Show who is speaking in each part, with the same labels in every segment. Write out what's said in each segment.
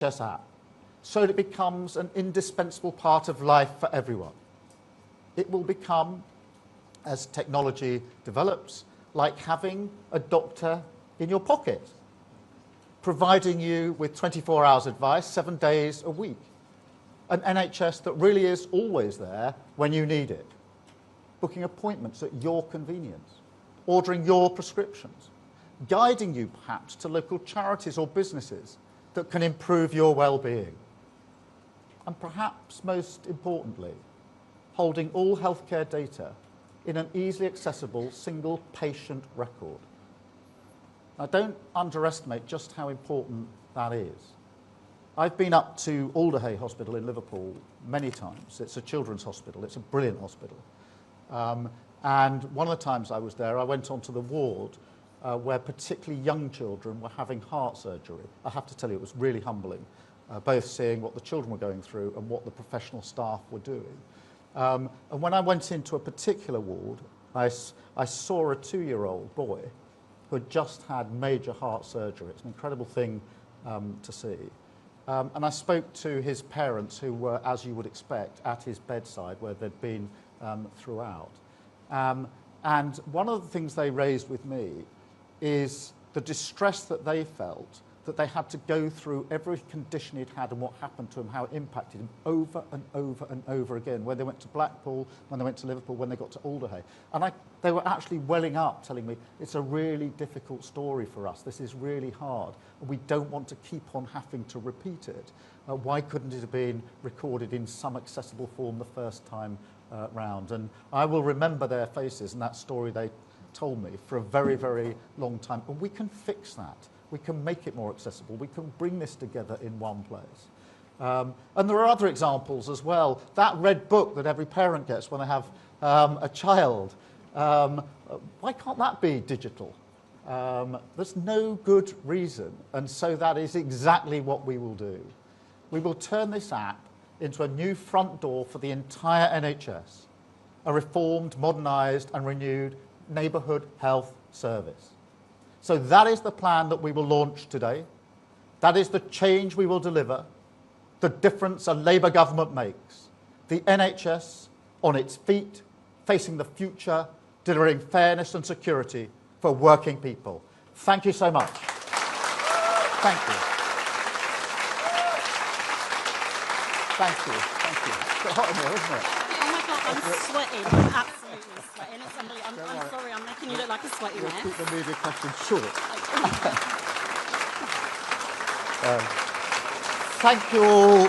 Speaker 1: NHS app so that it becomes an indispensable part of life for everyone. It will become, as technology develops, like having a doctor in your pocket, providing you with 24 hours advice, 7 days a week. An NHS that really is always there when you need it, booking appointments at your convenience, ordering your prescriptions, guiding you perhaps to local charities or businesses that can improve your well-being. And perhaps most importantly, holding all healthcare data in an easily accessible single patient record. Now, don't underestimate just how important that is. I've been up to Alderhay Hospital in Liverpool many times. It's a children's hospital. It's a brilliant hospital. And one of the times I was there, I went onto the ward where particularly young children were having heart surgery. I have to tell you, it was really humbling, both seeing what the children were going through and what the professional staff were doing. And when I went into a particular ward, I saw a 2-year-old boy who had just had major heart surgery. It's an incredible thing to see. And I spoke to his parents, who were, as you would expect, at his bedside, where they'd been throughout. And one of the things they raised with me is the distress that they felt, that they had to go through every condition he'd had and what happened to him, how it impacted him over and over and over again, when they went to Blackpool, when they went to Liverpool, when they got to Alderhay. And they were actually welling up, telling me, it's a really difficult story for us. This is really hard. And we don't want to keep on having to repeat it. Why couldn't it have been recorded in some accessible form the first time round? And I will remember their faces and that story they told me for a very, very long time. And we can fix that. We can make it more accessible. We can bring this together in one place. And there are other examples as well. That red book that every parent gets when they have a child, why can't that be digital? There's no good reason. And so that is exactly what we will do. We will turn this app into a new front door for the entire NHS, a reformed, modernised and renewed neighbourhood health service. So that is the plan that we will launch today. That is the change we will deliver, the difference a Labour government makes. The NHS on its feet, facing the future, delivering fairness and security for working people. Thank you so much. Thank you. Thank you. Thank you. It's a bit hot in here, isn't it?
Speaker 2: Oh my God, I'm sweating. I'm absolutely sweating. I'm sorry, I'm making you look like a sweaty mess.
Speaker 1: We'll keep the media questions short. Thank you all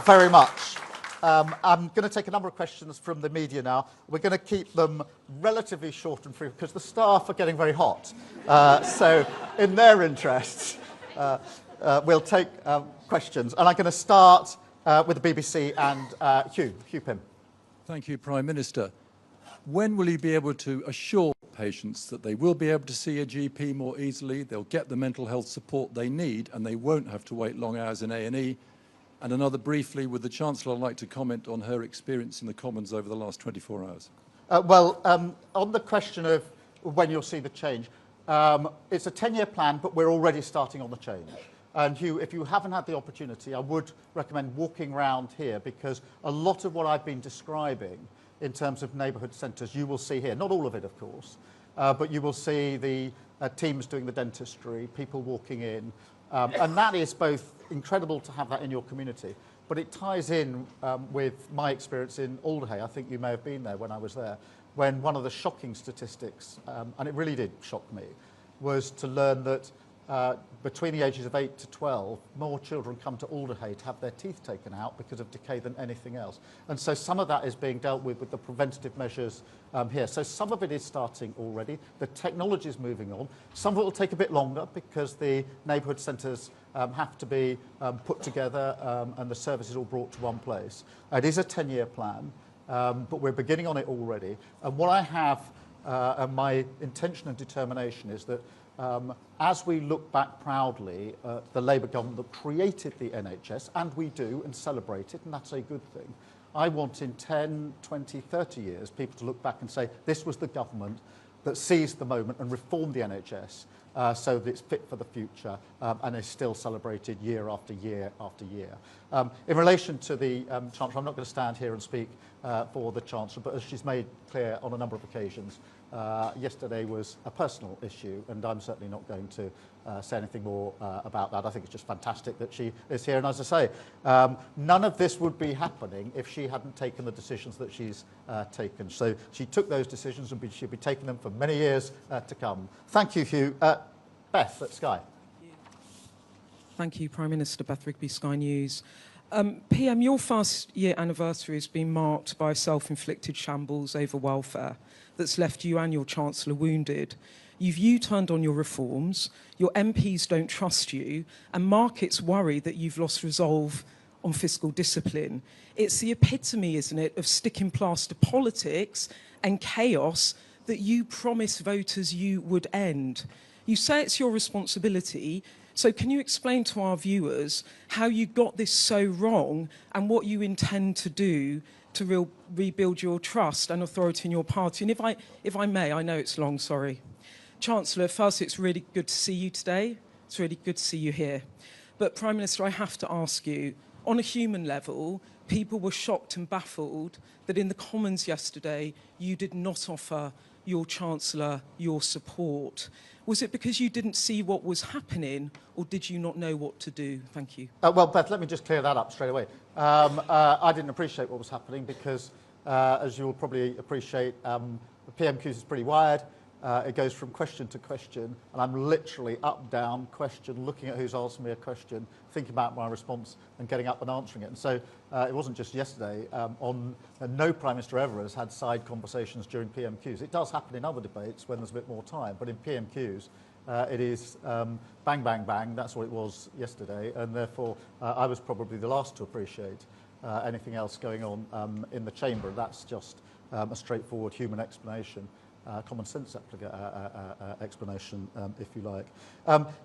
Speaker 1: very much. I'm going to take a number of questions from the media now. We're going to keep them relatively short and free because the staff are getting very hot. So in their interests, we'll take questions. And I'm going to start with the BBC and Hugh Pym.
Speaker 3: Thank you, Prime Minister. When will you be able to assure patients that they will be able to see a GP more easily, they'll get the mental health support they need, and they won't have to wait long hours in A&E? And another briefly, would the Chancellor like to comment on her experience in the Commons over the last 24 hours?
Speaker 1: On the question of when you'll see the change, it's a 10-year plan, but we're already starting on the change. And Hugh, if you haven't had the opportunity, I would recommend walking around here, because a lot of what I've been describing in terms of neighbourhood centres, you will see here. Not all of it, of course, but you will see the teams doing the dentistry, people walking in. And that is both incredible to have that in your community, but it ties in with my experience in Alderhay. I think you may have been there when I was there, when one of the shocking statistics, and it really did shock me, was to learn that between the ages of 8 to 12, more children come to Alderhay to have their teeth taken out because of decay than anything else. And so some of that is being dealt with the preventative measures here. So some of it is starting already. The technology is moving on. Some of it will take a bit longer because the neighbourhood centres have to be put together and the services all brought to one place. It is a 10-year plan, but we're beginning on it already. And what I have, and my intention and determination is that as we look back proudly at the Labour government that created the NHS, and we do, and celebrate it, and that's a good thing, I want in 10, 20, 30 years people to look back and say, this was the government that seized the moment and reformed the NHS so that it's fit for the future and is still celebrated year after year after year. In relation to the Chancellor, I'm not going to stand here and speak for the Chancellor, but as she's made clear on a number of occasions, yesterday was a personal issue, and I'm certainly not going to say anything more about that. I think it's just fantastic that she is here, and as I say, none of this would be happening if she hadn't taken the decisions that she's taken. So she took those decisions, and she'll be taking them for many years to come. Thank you, Hugh. Beth at Sky.
Speaker 4: Thank you, Prime Minister. Beth Rigby, Sky News. PM, your first year anniversary has been marked by a self-inflicted shambles over welfare that's left you and your Chancellor wounded. You've U-turned on your reforms, your MPs don't trust you, and markets worry that you've lost resolve on fiscal discipline. It's the epitome, isn't it, of sticking plaster politics and chaos that you promised voters you would end. You say it's your responsibility, so can you explain to our viewers how you got this so wrong and what you intend to do to rebuild your trust and authority in your party? And if I may, I know it's long, sorry. Chancellor, first, it's really good to see you today. It's really good to see you here. But Prime Minister, I have to ask you, on a human level, people were shocked and baffled that in the Commons yesterday, you did not offer your Chancellor your support. Was it because you didn't see what was happening, or did you not know what to do? Thank you.
Speaker 1: Well, Beth, let me just clear that up straight away. I didn't appreciate what was happening because, as you will probably appreciate, the PMQs is pretty wired. It goes from question to question, and I'm literally up, down, question, looking at who's asking me a question, thinking about my response, and getting up and answering it. And so it wasn't just yesterday. No Prime Minister ever has had side conversations during PMQs. It does happen in other debates when there's a bit more time, but in PMQs, it is bang, bang, bang. That's what it was yesterday, and therefore I was probably the last to appreciate anything else going on in the chamber. That's just a straightforward human explanation. Common sense explanation, if you like.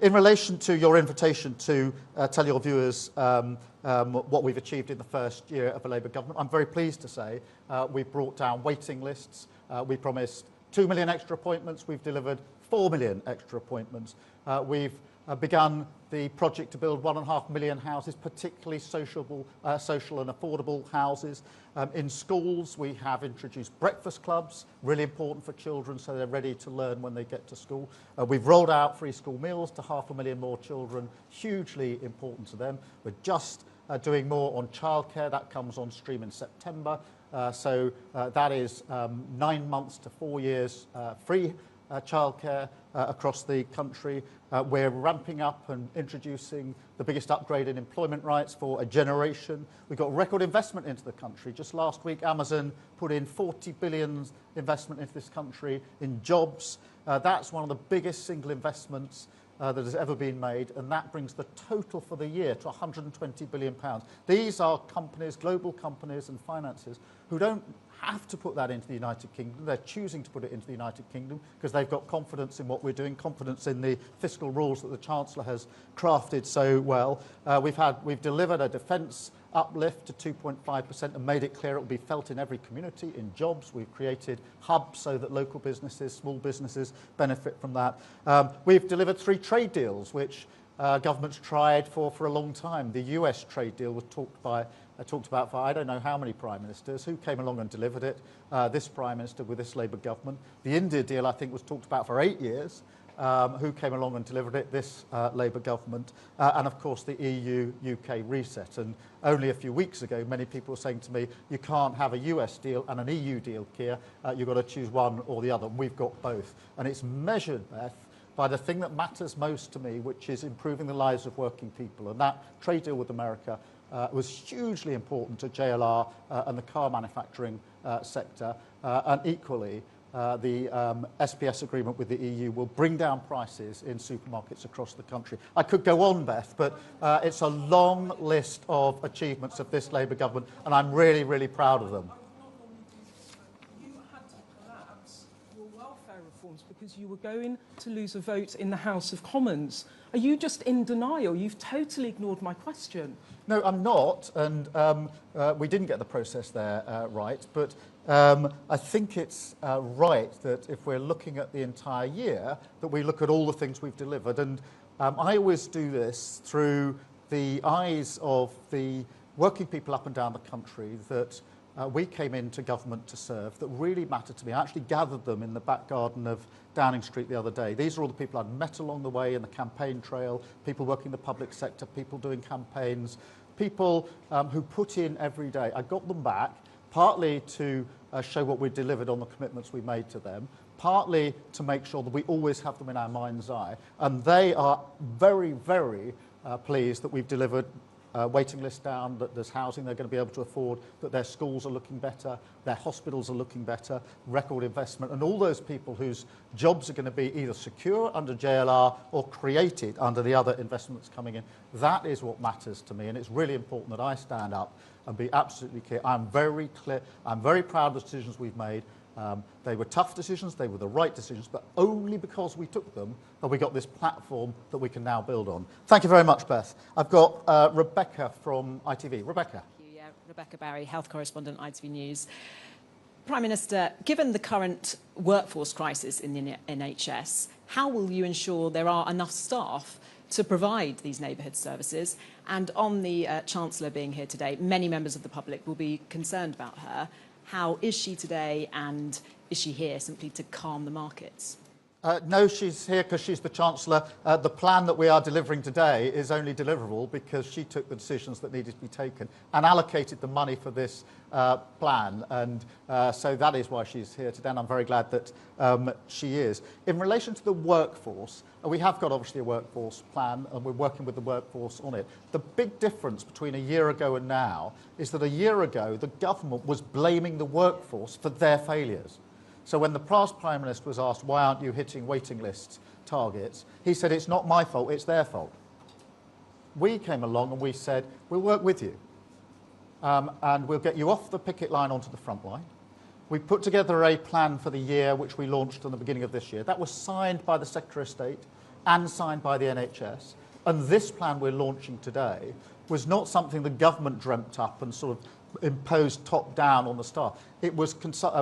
Speaker 1: In relation to your invitation to tell your viewers what we've achieved in the first year of a Labour government, I'm very pleased to say we've brought down waiting lists. We promised 2 million extra appointments. We've delivered 4 million extra appointments. We've begun the project to build 1.5 million houses, particularly social and affordable houses. In schools, we have introduced breakfast clubs, really important for children so they're ready to learn when they get to school. We've rolled out free school meals to 500,000 more children, hugely important to them. We're just doing more on childcare. That comes on stream in September. So that is 9 months to 4 years free childcare across the country. We're ramping up and introducing the biggest upgrade in employment rights for a generation. We've got record investment into the country. Just last week, Amazon put in 40 billion investment into this country in jobs. That's one of the biggest single investments that has ever been made, and that brings the total for the year to £120 billion. These are companies, global companies and finances, who don't have to put that into the United Kingdom. They're choosing to put it into the United Kingdom because they've got confidence in what we're doing, confidence in the fiscal rules that the Chancellor has crafted so well. We've delivered a defence uplift to 2.5% and made it clear it will be felt in every community, in jobs. We've created hubs so that local businesses, small businesses benefit from that. We've delivered 3 trade deals, which governments tried for a long time. The US trade deal was talked about for I don't know how many Prime Ministers. Who came along and delivered it? This Prime Minister with this Labour government. The India deal, I think, was talked about for 8 years. Who came along and delivered it? This Labour government. And of course the EU-UK reset. And only a few weeks ago, many people were saying to me, you can't have a US deal and an EU deal, Keir. You've got to choose one or the other. And we've got both. And it's measured, Beth, by the thing that matters most to me, which is improving the lives of working people. And that trade deal with America was hugely important to JLR and the car manufacturing sector. And equally, the SPS agreement with the EU will bring down prices in supermarkets across the country. I could go on, Beth, but it's a long list of achievements of this Labour government, and I'm really, really proud of them.
Speaker 4: You had to collapse your welfare reforms because you were going to lose a vote in the House of Commons. Are you just in denial? You've totally ignored my question.
Speaker 1: No, I'm not, and we didn't get the process there right, but I think it's right that if we're looking at the entire year, that we look at all the things we've delivered. And I always do this through the eyes of the working people up and down the country that we came into government to serve, that really matter to me. I actually gathered them in the back garden of Downing Street the other day. These are all the people I'd met along the way in the campaign trail, people working in the public sector, people doing campaigns, people who put in every day. I got them back, partly to show what we delivered on the commitments we made to them, partly to make sure that we always have them in our mind's eye. And they are very, very pleased that we've delivered waiting list down, that there's housing they're going to be able to afford, that their schools are looking better, their hospitals are looking better, record investment, and all those people whose jobs are going to be either secure under JLR or created under the other investments coming in. That is what matters to me, and it's really important that I stand up and be absolutely clear. I'm very clear. I'm very proud of the decisions we've made. They were tough decisions, they were the right decisions, but only because we took them have we got this platform that we can now build on. Thank you very much, Beth. I've got Rebecca from ITV. Rebecca.
Speaker 5: Thank you. Yeah, Rebecca Barry, health correspondent, ITV News. Prime Minister, given the current workforce crisis in the NHS, how will you ensure there are enough staff to provide these neighbourhood services? And on the Chancellor being here today, many members of the public will be concerned about her. How is she today, and is she here simply to calm the markets?
Speaker 1: No, she's here because she's the Chancellor. The plan that we are delivering today is only deliverable because she took the decisions that needed to be taken and allocated the money for this plan. And so that is why she's here today, and I'm very glad that she is. In relation to the workforce, we have got obviously a workforce plan, and we're working with the workforce on it. The big difference between a year ago and now is that a year ago, the government was blaming the workforce for their failures. So when the past Prime Minister was asked, why aren't you hitting waiting list targets, he said, it's not my fault, it's their fault. We came along and we said, we'll work with you. And we'll get you off the picket line onto the front line. We put together a plan for the year, which we launched in the beginning of this year. That was signed by the Secretary of State and signed by the NHS. And this plan we're launching today was not something the government dreamt up and sort of imposed top down on the staff. It was,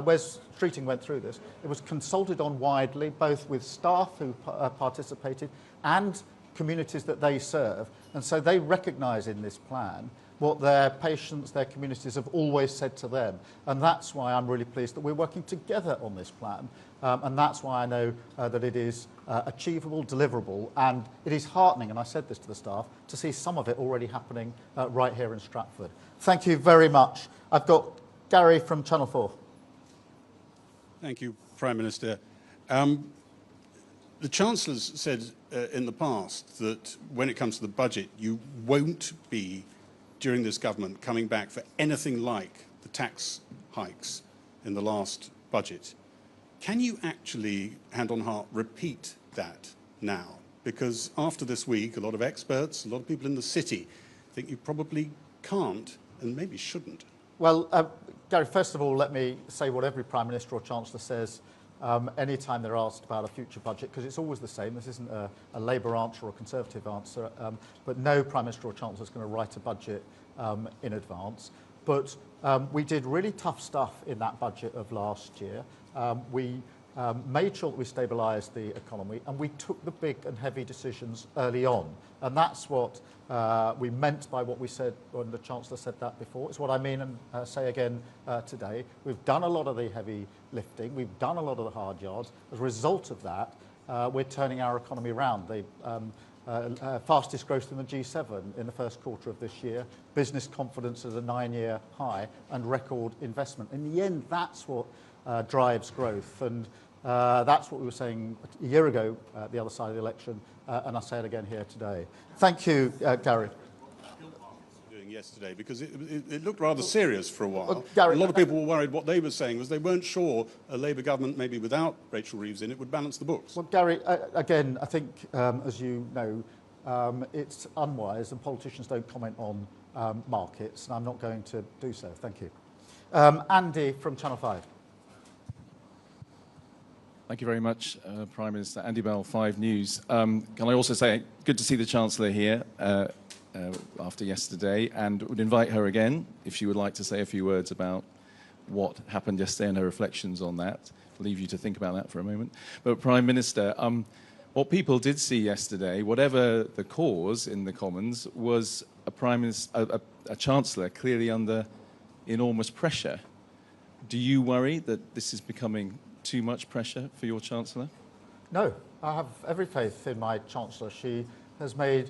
Speaker 1: Wes Streeting went through this, it was consulted on widely, both with staff who participated and communities that they serve. And so they recognise in this plan what their patients, their communities have always said to them. And that's why I'm really pleased that we're working together on this plan. And that's why I know that it is achievable, deliverable, and it is heartening, and I said this to the staff, to see some of it already happening right here in Stratford. Thank you very much. I've got Gary from Channel 4.
Speaker 6: Thank you, Prime Minister. The Chancellor's said in the past that when it comes to the budget, you won't be, during this government, coming back for anything like the tax hikes in the last budget. Can you actually, hand on heart, repeat that now? Because after this week, a lot of experts, a lot of people in the city think you probably can't and maybe shouldn't.
Speaker 1: Well, Gary, first of all, let me say what every Prime Minister or Chancellor says anytime they're asked about a future budget, because it's always the same. This isn't a Labour answer or a Conservative answer, but no Prime Minister or Chancellor is going to write a budget in advance. But we did really tough stuff in that budget of last year. We made sure that we stabilised the economy, and we took the big and heavy decisions early on. And that's what we meant by what we said when the Chancellor said that before. It's what I mean and say again today. We've done a lot of the heavy lifting. We've done a lot of the hard yards. As a result of that, we're turning our economy around. The fastest growth in the G7 in the first quarter of this year, business confidence at a 9-year high, and record investment. In the end, that's what drives growth, and that's what we were saying a year ago at the other side of the election, and I say it again here today. Thank you, Gary.
Speaker 6: Doing yesterday, because it looked rather serious for a while.
Speaker 1: Well, Gary,
Speaker 6: a lot of people were worried. What they were saying was they weren't sure a Labour government, maybe without Rachel Reeves in it, would balance the books.
Speaker 1: Well, Gary, again, I think, as you know, it's unwise, and politicians don't comment on markets, and I'm not going to do so. Thank you. Andy from Channel 5.
Speaker 7: Thank you very much, Prime Minister. Andy Bell, 5 News. Can I also say, good to see the Chancellor here after yesterday, and would invite her again if she would like to say a few words about what happened yesterday and her reflections on that. I'll leave you to think about that for a moment. But Prime Minister, what people did see yesterday, whatever the cause in the Commons, was a Chancellor clearly under enormous pressure. Do you worry that this is becoming too much pressure for your Chancellor?
Speaker 1: No, I have every faith in my Chancellor. She has made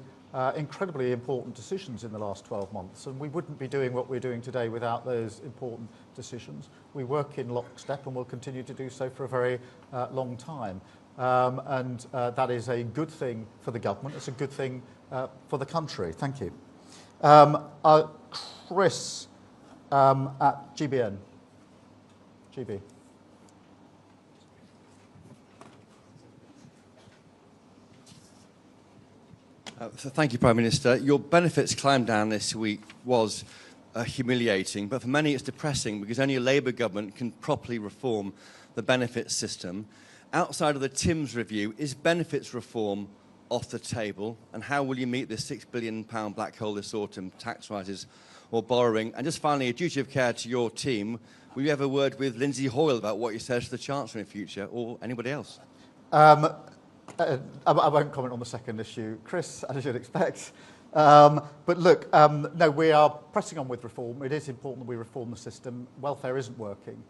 Speaker 1: incredibly important decisions in the last 12 months, and we wouldn't be doing what we're doing today without those important decisions. We work in lockstep and will continue to do so for a very long time. That is a good thing for the government. It's a good thing for the country. Thank you. Chris at GBN. GB.
Speaker 8: So thank you, Prime Minister. Your benefits climb down this week was humiliating, but for many it's depressing because only a Labour government can properly reform the benefits system. Outside of the Timms review, is benefits reform off the table? And how will you meet this £6 billion black hole this autumn, tax rises or borrowing? And just finally, a duty of care to your team. Will you have a word with Lindsay Hoyle about what you said to the Chancellor in future, or anybody else?
Speaker 1: I won't comment on the second issue, Chris, as you'd expect. But look, no, we are pressing on with reform. It is important that we reform the system. Welfare isn't working.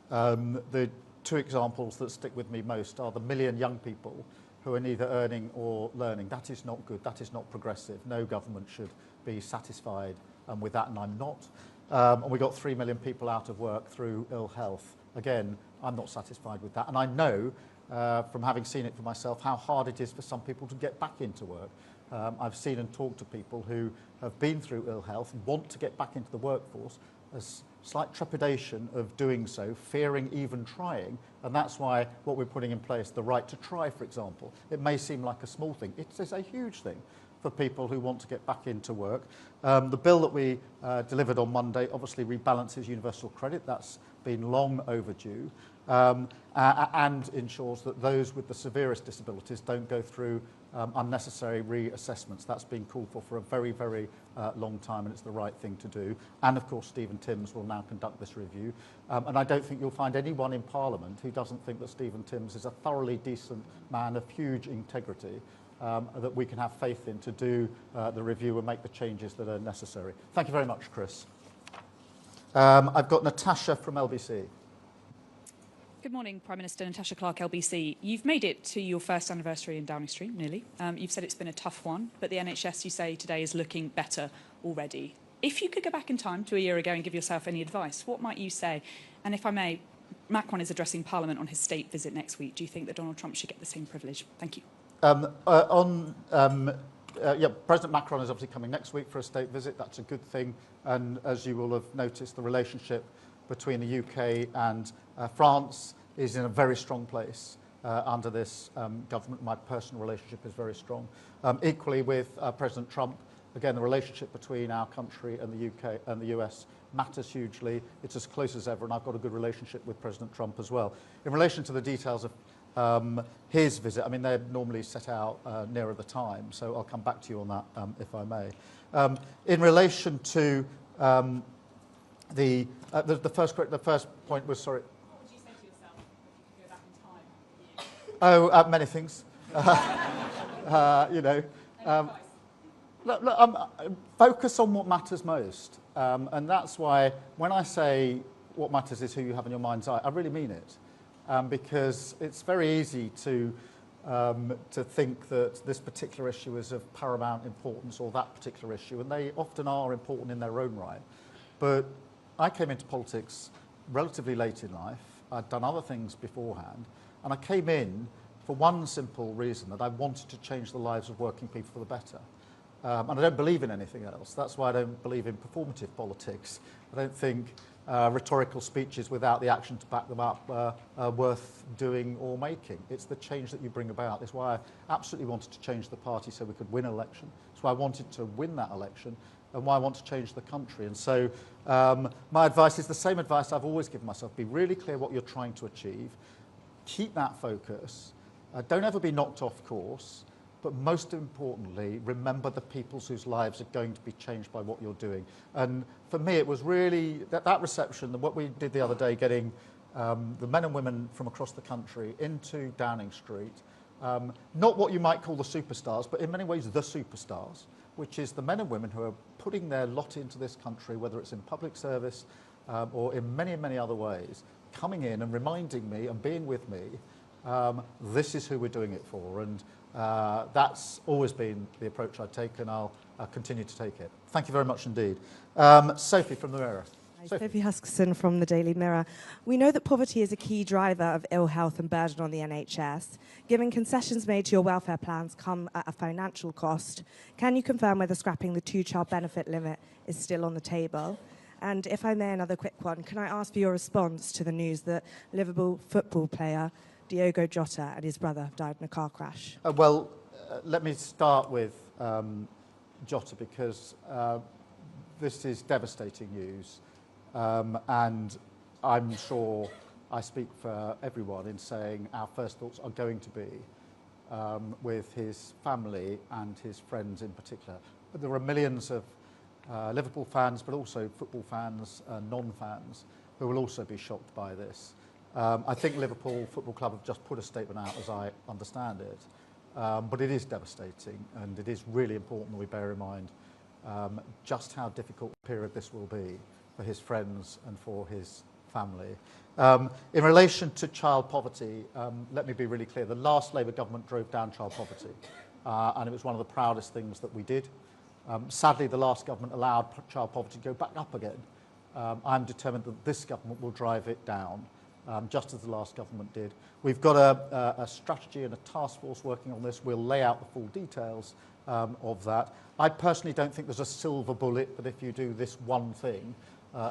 Speaker 1: The two examples that stick with me most are the million young people who are neither earning or learning. That is not good. That is not progressive. No government should be satisfied with that, and I'm not. And we got 3 million people out of work through ill health. Again, I'm not satisfied with that. And I know from having seen it for myself how hard it is for some people to get back into work. I've seen and talked to people who have been through ill health and want to get back into the workforce, as slight trepidation of doing so, fearing even trying, and that's why what we're putting in place, the right to try, for example, it may seem like a small thing. It is a huge thing for people who want to get back into work. The bill that we delivered on Monday obviously rebalances universal credit. That's been long overdue, and ensures that those with the severest disabilities don't go through unnecessary reassessments. That's been called for a very, very long time, and it's the right thing to do. And of course, Stephen Timms will now conduct this review. And I don't think you'll find anyone in Parliament who doesn't think that Stephen Timms is a thoroughly decent man of huge integrity, that we can have faith in to do the review and make the changes that are necessary. Thank you very much, Chris. I've got Natasha from LBC.
Speaker 9: Good morning, Prime Minister. Natasha Clark, LBC. You've made it to your first anniversary in Downing Street, nearly. You've said it's been a tough one, but the NHS, you say today, is looking better already. If you could go back in time to a year ago and give yourself any advice, what might you say? And if I may, Macron is addressing Parliament on his state visit next week. Do you think that Donald Trump should get the same privilege? Thank you.
Speaker 1: President Macron is obviously coming next week for a state visit. That's a good thing. And as you will have noticed, the relationship between the UK and France is in a very strong place under this government. My personal relationship is very strong. Equally with President Trump, again, the relationship between our country and the UK and the US matters hugely. It's as close as ever, and I've got a good relationship with President Trump as well. In relation to the details of his visit, I mean, they're normally set out nearer the time, so I'll come back to you on that if I may. In relation to the first point was, sorry.
Speaker 9: What would you say to yourself if you could go back in time?
Speaker 1: Many things. Focus on what matters most. And that's why when I say what matters is who you have in your mind's eye, I really mean it. Because it's very easy to think that this particular issue is of paramount importance, or that particular issue, and they often are important in their own right. But I came into politics relatively late in life. I'd done other things beforehand, and I came in for one simple reason, that I wanted to change the lives of working people for the better. And I don't believe in anything else. That's why I don't believe in performative politics. I don't think rhetorical speeches without the action to back them up are worth doing or making. It's the change that you bring about. It's why I absolutely wanted to change the party so we could win an election. It's why I wanted to win that election, and why I want to change the country. And so my advice is the same advice I've always given myself. Be really clear what you're trying to achieve. Keep that focus. Don't ever be knocked off course. but most importantly, remember the people whose lives are going to be changed by what you're doing. And for me, it was really that reception, what we did the other day, getting the men and women from across the country into Downing Street, not what you might call the superstars, but in many ways the superstars, which is the men and women who are putting their lot into this country, whether it's in public service or in many, many other ways, coming in and reminding me and being with me, this is who we're doing it for. And that's always been the approach I take, and I'll continue to take it. Thank you very much indeed. Sophie from the Mirror.
Speaker 10: Sophie Huskisson from the Daily Mirror. We know that poverty is a key driver of ill health and burden on the NHS. Given concessions made to your welfare plans come at a financial cost, can you confirm whether scrapping the two-child benefit limit is still on the table? And if I may, another quick one, can I ask for your response to the news that Liverpool football player Diogo Jota and his brother died in a car crash?
Speaker 1: Let me start with Jota, because this is devastating news. And I'm sure I speak for everyone in saying our first thoughts are going to be with his family and his friends in particular. But there are millions of Liverpool fans, but also football fans, non-fans, who will also be shocked by this. I think Liverpool Football Club have just put a statement out, as I understand it. But it is devastating, and it is really important that we bear in mind just how difficult a period this will be for his friends and for his family. In relation to child poverty, let me be really clear. The last Labour government drove down child poverty, and it was one of the proudest things that we did. Sadly, the last government allowed child poverty to go back up again. I'm determined that this government will drive it down, just as the last government did. We've got a strategy and a task force working on this. We'll lay out the full details of that. I personally don't think there's a silver bullet that if you do this one thing,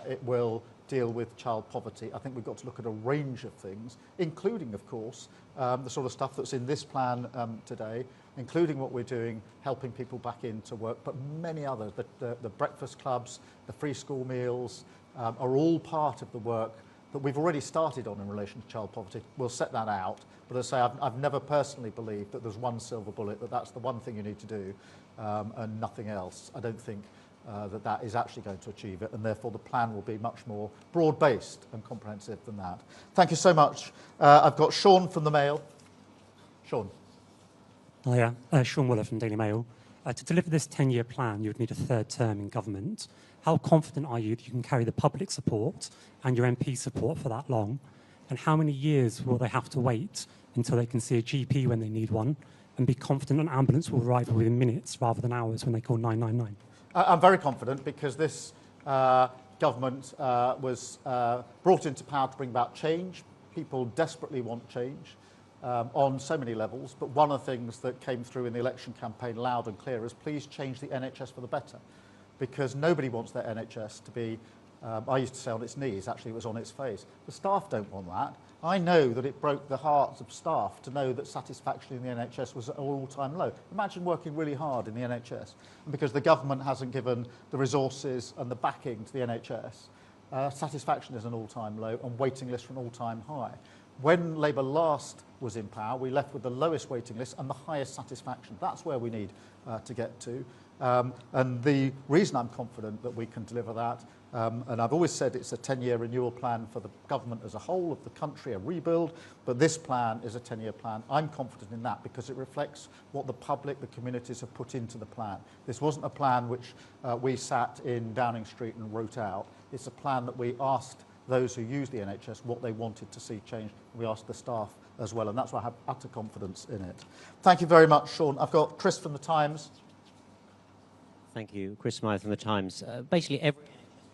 Speaker 1: it will deal with child poverty. I think we've got to look at a range of things, including, of course, the sort of stuff that's in this plan today, including what we're doing, helping people back into work, but many others. The breakfast clubs, the free school meals are all part of the work that we've already started on in relation to child poverty. We'll set that out. But as I say, I've never personally believed that there's one silver bullet, that that's the one thing you need to do and nothing else. I don't think that is actually going to achieve it, and therefore the plan will be much more broad-based and comprehensive than that. Thank you so much. I've got Sean from the Mail. Sean.
Speaker 11: Hiya, Sean Wooler from Daily Mail. To deliver this 10-year plan, you would need a third term in government. How confident are you that you can carry the public support and your MP support for that long? And how many years will they have to wait until they can see a GP when they need one and be confident an ambulance will arrive within minutes rather than hours when they call 999?
Speaker 1: I'm very confident, because this government was brought into power to bring about change. People desperately want change on so many levels, but one of the things that came through in the election campaign loud and clear is please change the NHS for the better, because nobody wants their NHS to be, I used to say on its knees, actually it was on its face. The staff don't want that. I know that it broke the hearts of staff to know that satisfaction in the NHS was at an all-time low. Imagine working really hard in the NHS, and because the government hasn't given the resources and the backing to the NHS, satisfaction is an all-time low and waiting lists are an all-time high. When Labour last was in power, we left with the lowest waiting list and the highest satisfaction. That's where we need to get to. And the reason I'm confident that we can deliver that, and I've always said it's a 10-year renewal plan for the government as a whole of the country, a rebuild, but this plan is a 10-year plan. I'm confident in that because it reflects what the public, the communities have put into the plan. This wasn't a plan which we sat in Downing Street and wrote out. It's a plan that we asked those who use the NHS what they wanted to see change. We asked the staff as well, and that's why I have utter confidence in it. Thank you very much, Sean. I've got Chris from The Times.
Speaker 12: Thank you. Chris Smythe from The Times. Basically, every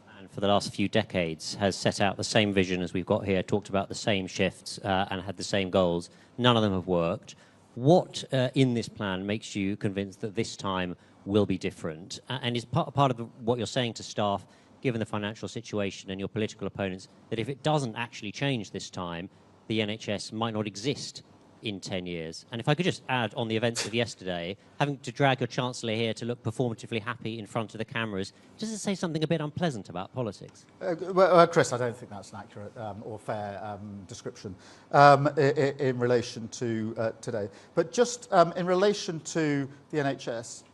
Speaker 12: plan for the last few decades has set out the same vision as we've got here, talked about the same shifts and had the same goals. None of them have worked. What in this plan makes you convinced that this time will be different? And is part of what you're saying to staff, given the financial situation and your political opponents, that if it doesn't actually change this time, the NHS might not exist in 10 years? And if I could just add on the events of yesterday, having to drag your Chancellor here to look performatively happy in front of the cameras, does it say something a bit unpleasant about politics?
Speaker 1: Chris, I don't think that's an accurate or fair description in relation to today. But just in relation to the NHS,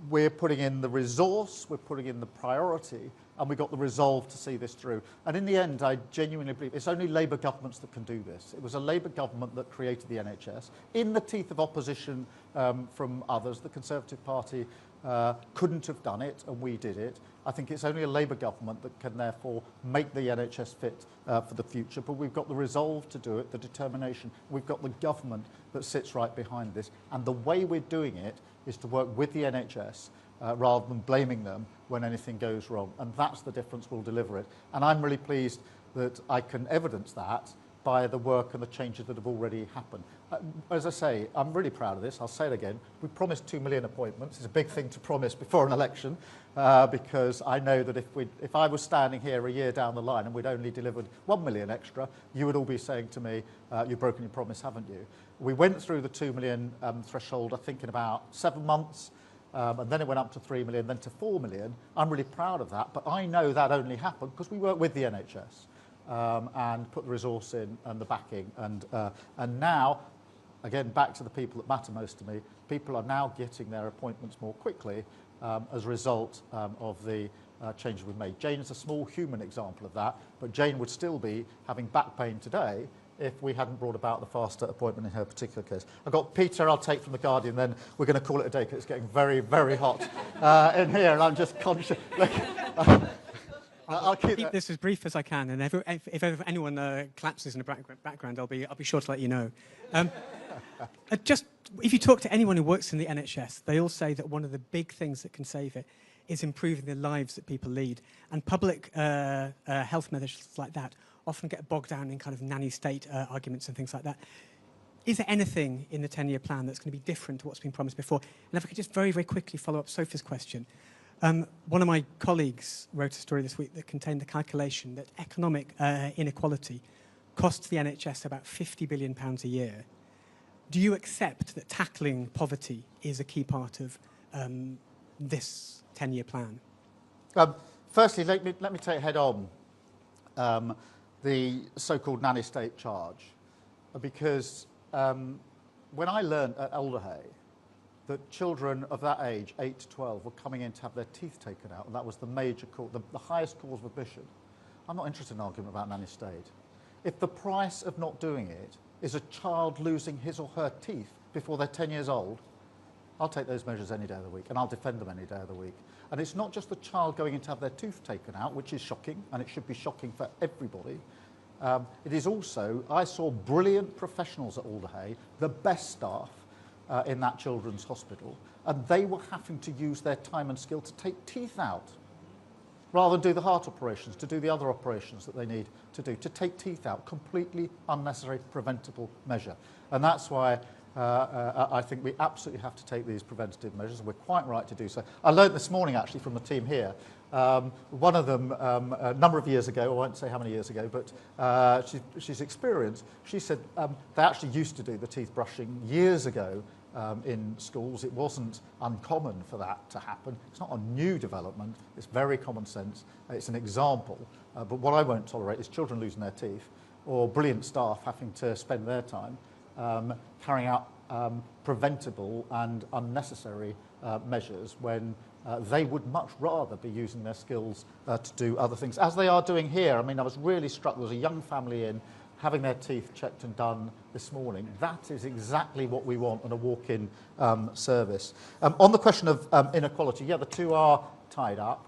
Speaker 1: we're putting in the resource, we're putting in the priority, and we got the resolve to see this through. And in the end, I genuinely believe it's only Labour governments that can do this. It was a Labour government that created the NHS. In the teeth of opposition from others, the Conservative Party couldn't have done it, and we did it. I think it's only a Labour government that can therefore make the NHS fit for the future, but we've got the resolve to do it, the determination. We've got the government that sits right behind this, and the way we're doing it is to work with the NHS rather than blaming them when anything goes wrong. And that's the difference. We'll deliver it. And I'm really pleased that I can evidence that by the work and the changes that have already happened. As I say, I'm really proud of this. I'll say it again. We promised 2 million appointments. It's a big thing to promise before an election because I know that if I was standing here a year down the line and we'd only delivered 1 million extra, you would all be saying to me, you've broken your promise, haven't you? We went through the 2 million threshold, I think, in about 7 months. And then it went up to 3 million, then to 4 million. I'm really proud of that, but I know that only happened because we worked with the NHS and put the resource in and the backing. And now, again, back to the people that matter most to me, people are now getting their appointments more quickly as a result of the changes we've made. Jane is a small human example of that, but Jane would still be having back pain today if we hadn't brought about the faster appointment in her particular case. I've got Peter, I'll take from The Guardian, then we're going to call it a day because it's getting very, very hot in here, and I'm just conscious. I'll keep
Speaker 13: this as brief as I can, and if ever anyone collapses in the background, I'll be sure to let you know. Just, if you talk to anyone who works in the NHS, they all say that one of the big things that can save it is improving the lives that people lead. And public health measures like that often get bogged down in kind of nanny state arguments and things like that. Is there anything in the 10-year plan that's going to be different to what's been promised before? And if I could just very, very quickly follow up Sophie's question. One of my colleagues wrote a story this week that contained the calculation that economic inequality costs the NHS about £50 billion a year. Do you accept that tackling poverty is a key part of this 10-year plan?
Speaker 1: Firstly, let me take head on the so-called nanny state charge, because when I learned at Alderhay that children of that age, 8 to 12, were coming in to have their teeth taken out, and that was the major cause, the highest cause of admission, I'm not interested in an argument about nanny state. If the price of not doing it is a child losing his or her teeth before they're 10 years old, I'll take those measures any day of the week, and I'll defend them any day of the week. And it's not just the child going in to have their tooth taken out, which is shocking, and it should be shocking for everybody. It is also, I saw brilliant professionals at Alderhay, the best staff in that children's hospital, and they were having to use their time and skill to take teeth out, rather than do the heart operations, to do the other operations that they need to do, to take teeth out, completely unnecessary, preventable measure. And that's why I think we absolutely have to take these preventative measures, and we're quite right to do so. I learned this morning, actually, from the team here. One of them, a number of years ago, I won't say how many years ago, but she's experienced, she said they actually used to do the teeth brushing years ago in schools. It wasn't uncommon for that to happen. It's not a new development. It's very common sense. It's an example. But what I won't tolerate is children losing their teeth or brilliant staff having to spend their time carrying out preventable and unnecessary measures when they would much rather be using their skills to do other things, as they are doing here. I mean, I was really struck. There was a young family in having their teeth checked and done this morning. That is exactly what we want in a walk-in service. On the question of inequality, yeah, the two are tied up.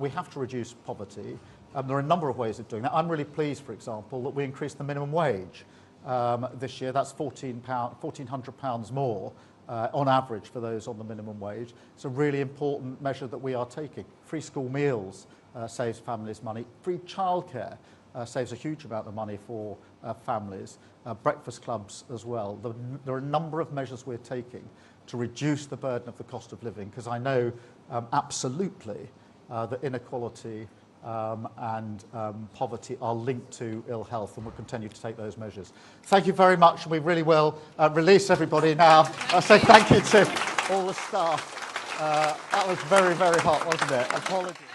Speaker 1: We have to reduce poverty. There are a number of ways of doing that. I'm really pleased, for example, that we increased the minimum wage this year. That's £1,400 more on average for those on the minimum wage. It's a really important measure that we are taking. Free school meals saves families money. Free childcare saves a huge amount of money for families. Breakfast clubs as well. There are a number of measures we're taking to reduce the burden of the cost of living, because I know absolutely that inequality and poverty are linked to ill health, and we'll continue to take those measures. Thank you very much. We really will release everybody now. I say thank you to all the staff. That was very, very hot, wasn't it? Apologies.